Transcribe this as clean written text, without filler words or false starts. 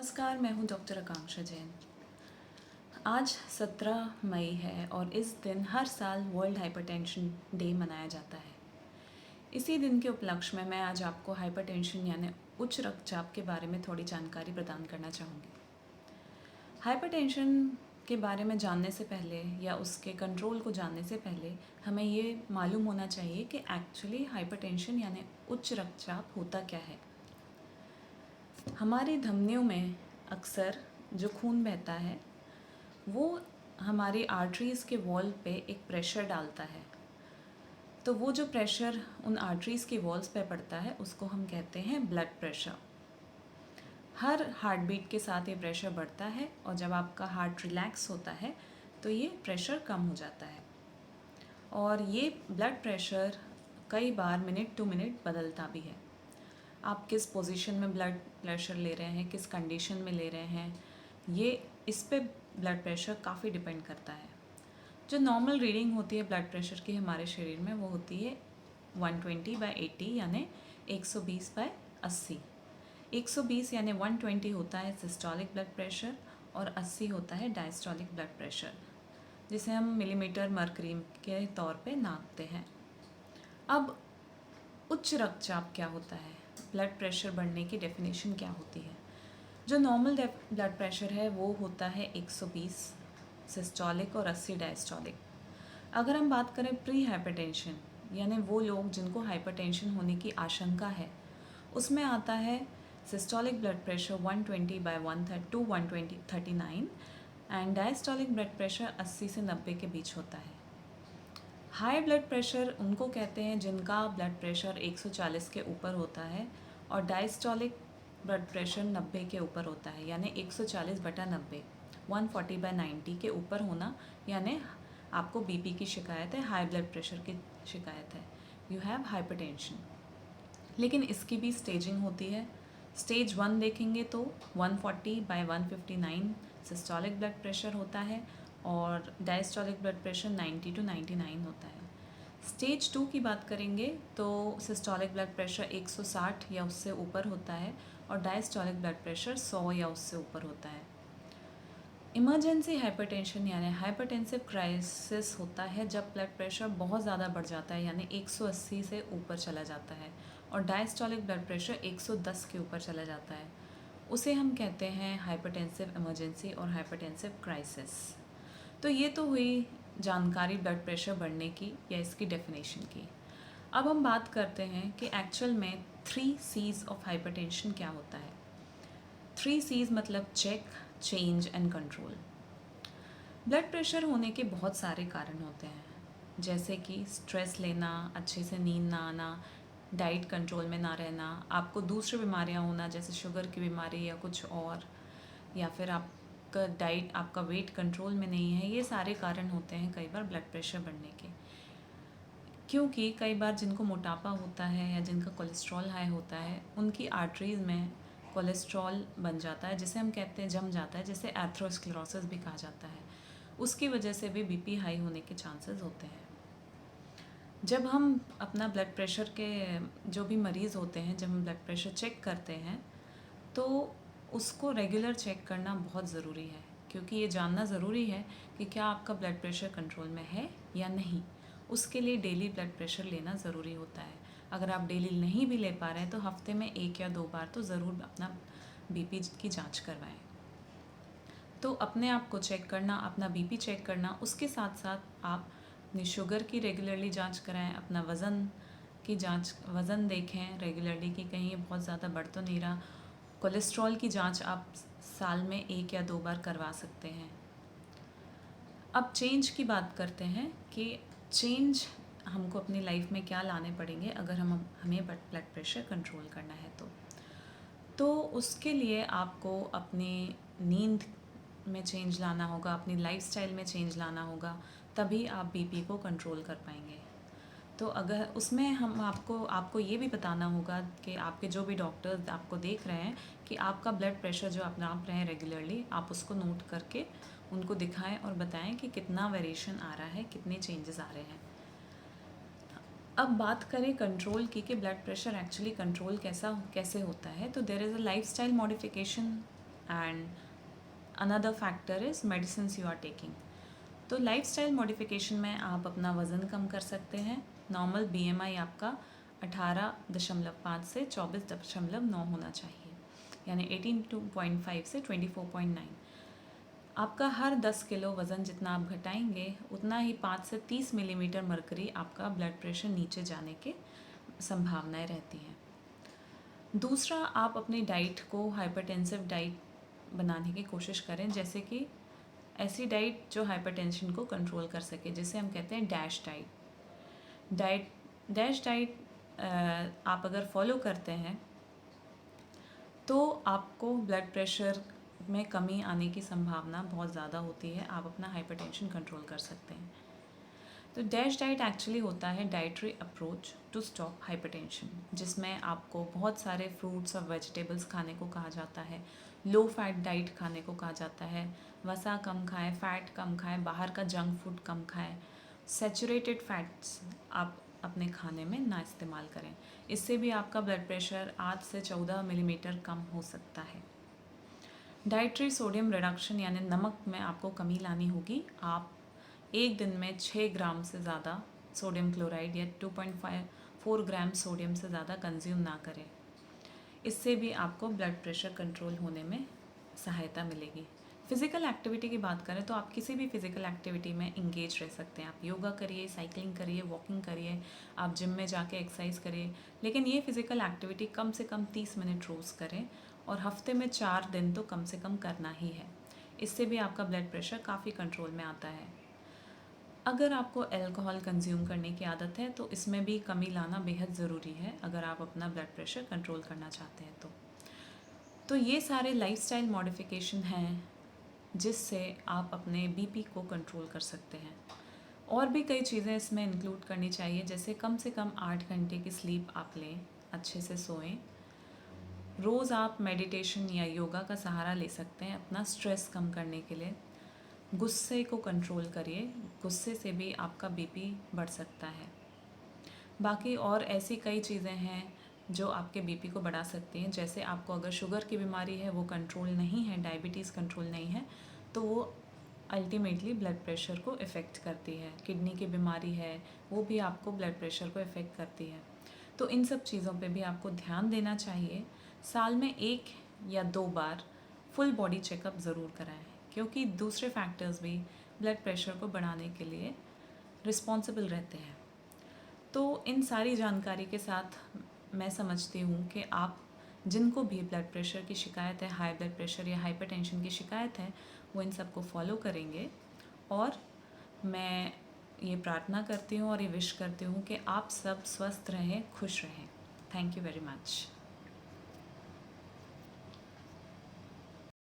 नमस्कार, मैं हूँ डॉक्टर आकांक्षा जैन। आज 17 मई है और इस दिन हर साल वर्ल्ड हाइपरटेंशन डे मनाया जाता है। इसी दिन के उपलक्ष्य में मैं आज आपको हाइपरटेंशन यानी उच्च रक्तचाप के बारे में थोड़ी जानकारी प्रदान करना चाहूँगी। हाइपरटेंशन के बारे में जानने से पहले या उसके कंट्रोल को जानने से पहले हमें ये मालूम होना चाहिए कि एक्चुअली हाइपरटेंशन यानी उच्च रक्तचाप होता क्या है। हमारी धमनियों में अक्सर जो खून बहता है वो हमारी आर्टरीज़ के वॉल पे एक प्रेशर डालता है। तो वो जो प्रेशर उन आर्टरीज़ की वॉल्स पे पड़ता है उसको हम कहते हैं ब्लड प्रेशर। हर हार्ट बीट के साथ ये प्रेशर बढ़ता है और जब आपका हार्ट रिलैक्स होता है तो ये प्रेशर कम हो जाता है। और ये ब्लड प्रेशर कई बार मिनट टू मिनट बदलता भी है। आप किस पोजीशन में ब्लड प्रेशर ले रहे हैं, किस कंडीशन में ले रहे हैं, ये इस पे ब्लड प्रेशर काफ़ी डिपेंड करता है। जो नॉर्मल रीडिंग होती है ब्लड प्रेशर की हमारे शरीर में वो होती है 120/80 यानी 120/80। 120 यानी 120 होता है सिस्टोलिक ब्लड प्रेशर और 80 होता है डायस्टोलिक ब्लड प्रेशर, जिसे हम मिलीमीटर मर्करी के तौर पे नापते हैं। अब उच्च रक्तचाप क्या होता है, ब्लड प्रेशर बढ़ने की डेफिनेशन क्या होती है। जो नॉर्मल ब्लड प्रेशर है वो होता है 120 सिस्टोलिक और 80 डायस्टोलिक। अगर हम बात करें प्री हाइपरटेंशन यानी वो लोग जिनको हाइपरटेंशन होने की आशंका है, उसमें आता है systolic blood pressure 120/139 and diastolic blood pressure 80 से 90 के बीच होता है। हाई ब्लड प्रेशर उनको कहते हैं जिनका ब्लड प्रेशर 140 के ऊपर होता है और डायस्टोलिक ब्लड प्रेशर 90 के ऊपर होता है, यानी 140/90 140/90 के ऊपर होना, यानी आपको बीपी की शिकायत है, हाई ब्लड प्रेशर की शिकायत है, यू हैव हाइपरटेंशन। लेकिन इसकी भी स्टेजिंग होती है। स्टेज 1 देखेंगे तो 140/159 सिस्टोलिक ब्लड प्रेशर होता है और डायस्टोलिक ब्लड प्रेशर 90 to 99 होता है। स्टेज 2 की बात करेंगे तो सिस्टोलिक ब्लड प्रेशर 160 या उससे ऊपर होता है और डायस्टोलिक ब्लड प्रेशर 100 या उससे ऊपर होता है। इमरजेंसी हाइपरटेंशन यानी हाइपरटेंसिव क्राइसिस होता है जब ब्लड प्रेशर बहुत ज़्यादा बढ़ जाता है, यानी 180 से ऊपर चला जाता है और डायस्टोलिक ब्लड प्रेशर 110 के ऊपर चला जाता है। उसे हम कहते हैं हाइपरटेंसिव इमरजेंसी और हाइपरटेंसिव क्राइसिस। तो ये तो हुई जानकारी ब्लड प्रेशर बढ़ने की या इसकी डेफिनेशन की। अब हम बात करते हैं कि एक्चुअल में 3 C's ऑफ हाइपरटेंशन क्या होता है। 3 C's मतलब check, change and control. Blood pressure होने के बहुत सारे कारण होते हैं, जैसे कि स्ट्रेस लेना, अच्छे से नींद ना आना, डाइट कंट्रोल में ना रहना, आपको दूसरी बीमारियां होना जैसे शुगर की बीमारी या कुछ और, या फिर आपका डाइट, आपका वेट कंट्रोल में नहीं है। ये सारे कारण होते हैं कई बार ब्लड प्रेशर बढ़ने के, क्योंकि कई बार जिनको मोटापा होता है या जिनका कोलेस्ट्रॉल हाई होता है उनकी आर्टरीज़ में कोलेस्ट्रॉल बन जाता है, जिसे हम कहते हैं जम जाता है, जिसे एथेरोस्क्लेरोसिस भी कहा जाता है। उसकी वजह से भी बीपी हाई होने के चांसेस होते हैं। जब हम अपना ब्लड प्रेशर के जो भी मरीज़ होते हैं, जब हम ब्लड प्रेशर चेक करते हैं तो उसको रेगुलर चेक करना बहुत ज़रूरी है, क्योंकि ये जानना ज़रूरी है कि क्या आपका ब्लड प्रेशर कंट्रोल में है या नहीं। उसके लिए डेली ब्लड प्रेशर लेना ज़रूरी होता है। अगर आप डेली नहीं भी ले पा रहे हैं तो हफ्ते में 1 या 2 बार तो ज़रूर अपना बीपी की जांच करवाएं। तो अपने आप को चेक करना, अपना बीपी चेक करना, उसके साथ साथ आप अपनी शुगर की रेगुलरली जांच कराएं, अपना वज़न की जांच, वज़न देखें रेगुलरली कि कहीं ये बहुत ज़्यादा बढ़ तो नहीं रहा। कोलेस्ट्रॉल की जांच आप साल में 1 या 2 बार करवा सकते हैं। अब चेंज की बात करते हैं कि चेंज हमको अपनी लाइफ में क्या लाने पड़ेंगे अगर हमें ब्लड प्रेशर कंट्रोल करना है तो उसके लिए आपको अपनी नींद में चेंज लाना होगा, अपनी लाइफस्टाइल में चेंज लाना होगा, तभी आप बीपी को कंट्रोल कर पाएंगे। तो अगर उसमें हम आपको ये भी बताना होगा कि आपके जो भी डॉक्टर्स आपको देख रहे हैं कि आपका ब्लड प्रेशर जो आप नाप रहे हैं रेगुलरली, आप उसको नोट करके उनको दिखाएं और बताएं कि कितना वेरिएशन आ रहा है, कितने चेंजेस आ रहे हैं। अब बात करें कंट्रोल की कि ब्लड प्रेशर एक्चुअली कंट्रोल कैसे होता है, तो there is a lifestyle modification and another factor is medicine you are taking. तो लाइफस्टाइल मॉडिफिकेशन में आप अपना वज़न कम कर सकते हैं। नॉर्मल BMI आपका 18.5 से 24.9 होना चाहिए, यानी 18.5 से 24.9। आपका हर 10 किलो वज़न जितना आप घटाएंगे उतना ही 5 से 30 मिलीमीटर मरकरी आपका ब्लड प्रेशर नीचे जाने के संभावनाएं रहती हैं। दूसरा, आप अपनी डाइट को हाइपरटेंसिव डाइट बनाने की कोशिश करें, जैसे कि ऐसी डाइट जो हाइपरटेंशन को कंट्रोल कर सके, जिसे हम कहते हैं डैश डाइट। डैश डाइट आप अगर फॉलो करते हैं तो आपको ब्लड प्रेशर में कमी आने की संभावना बहुत ज़्यादा होती है, आप अपना हाइपरटेंशन कंट्रोल कर सकते हैं। तो डैश डाइट एक्चुअली होता है dietary approach to stop hypertension, जिसमें आपको बहुत सारे फ्रूट्स और वेजिटेबल्स खाने को कहा जाता है, लो फैट डाइट खाने को कहा जाता है, वसा कम खाएं, फ़ैट कम खाएं, बाहर का जंक फूड कम खाएं, सैचुरेटेड फैट्स आप अपने खाने में ना इस्तेमाल करें। इससे भी आपका ब्लड प्रेशर 8 से 14 मिलीमीटर कम हो सकता है। डाइटरी सोडियम रिडक्शन यानी नमक में आपको कमी लानी होगी। आप एक दिन में 6 ग्राम से ज़्यादा सोडियम क्लोराइड या 2.4 ग्राम सोडियम से ज़्यादा कंज्यूम ना करें। इससे भी आपको ब्लड प्रेशर कंट्रोल होने में सहायता मिलेगी। फ़िज़िकल एक्टिविटी की बात करें तो आप किसी भी फ़िज़िकल एक्टिविटी में इंगेज रह सकते हैं। आप योगा करिए, साइकिलिंग करिए, वॉकिंग करिए, आप जिम में जाके एक्सरसाइज करिए, लेकिन ये फ़िज़िकल एक्टिविटी कम से कम 30 मिनट रोज़ करें और हफ्ते में 4 दिन तो कम से कम करना ही है। इससे भी आपका ब्लड प्रेशर काफ़ी कंट्रोल में आता है। अगर आपको अल्कोहल कंज्यूम करने की आदत है तो इसमें भी कमी लाना बेहद ज़रूरी है, अगर आप अपना ब्लड प्रेशर कंट्रोल करना चाहते हैं तो ये सारे लाइफस्टाइल मॉडिफिकेशन हैं जिससे आप अपने बीपी को कंट्रोल कर सकते हैं। और भी कई चीज़ें इसमें इंक्लूड करनी चाहिए, जैसे कम से कम 8 घंटे की स्लीप आप लें, अच्छे से सोएं। रोज़ आप मेडिटेशन या योगा का सहारा ले सकते हैं अपना स्ट्रेस कम करने के लिए। गुस्से को कंट्रोल करिए, गुस्से से भी आपका बीपी बढ़ सकता है। बाकी और ऐसी कई चीज़ें हैं जो आपके बीपी को बढ़ा सकती हैं, जैसे आपको अगर शुगर की बीमारी है, वो कंट्रोल नहीं है, डायबिटीज़ कंट्रोल नहीं है, तो वो अल्टीमेटली ब्लड प्रेशर को इफ़ेक्ट करती है। किडनी की बीमारी है, वो भी आपको ब्लड प्रेशर को इफ़ेक्ट करती है। तो इन सब चीज़ों पे भी आपको ध्यान देना चाहिए। साल में 1 या 2 बार फुल बॉडी चेकअप ज़रूर कराएं, क्योंकि दूसरे फैक्टर्स भी ब्लड प्रेशर को बढ़ाने के लिए रिस्पॉन्सिबल रहते हैं। तो इन सारी जानकारी के साथ मैं समझती हूँ कि आप जिनको भी ब्लड प्रेशर की शिकायत है, हाई ब्लड प्रेशर या हाइपरटेंशन की शिकायत है, वो इन सबको फॉलो करेंगे। और मैं ये प्रार्थना करती हूँ और ये विश करती हूँ कि आप सब स्वस्थ रहें, खुश रहें। Thank you very much.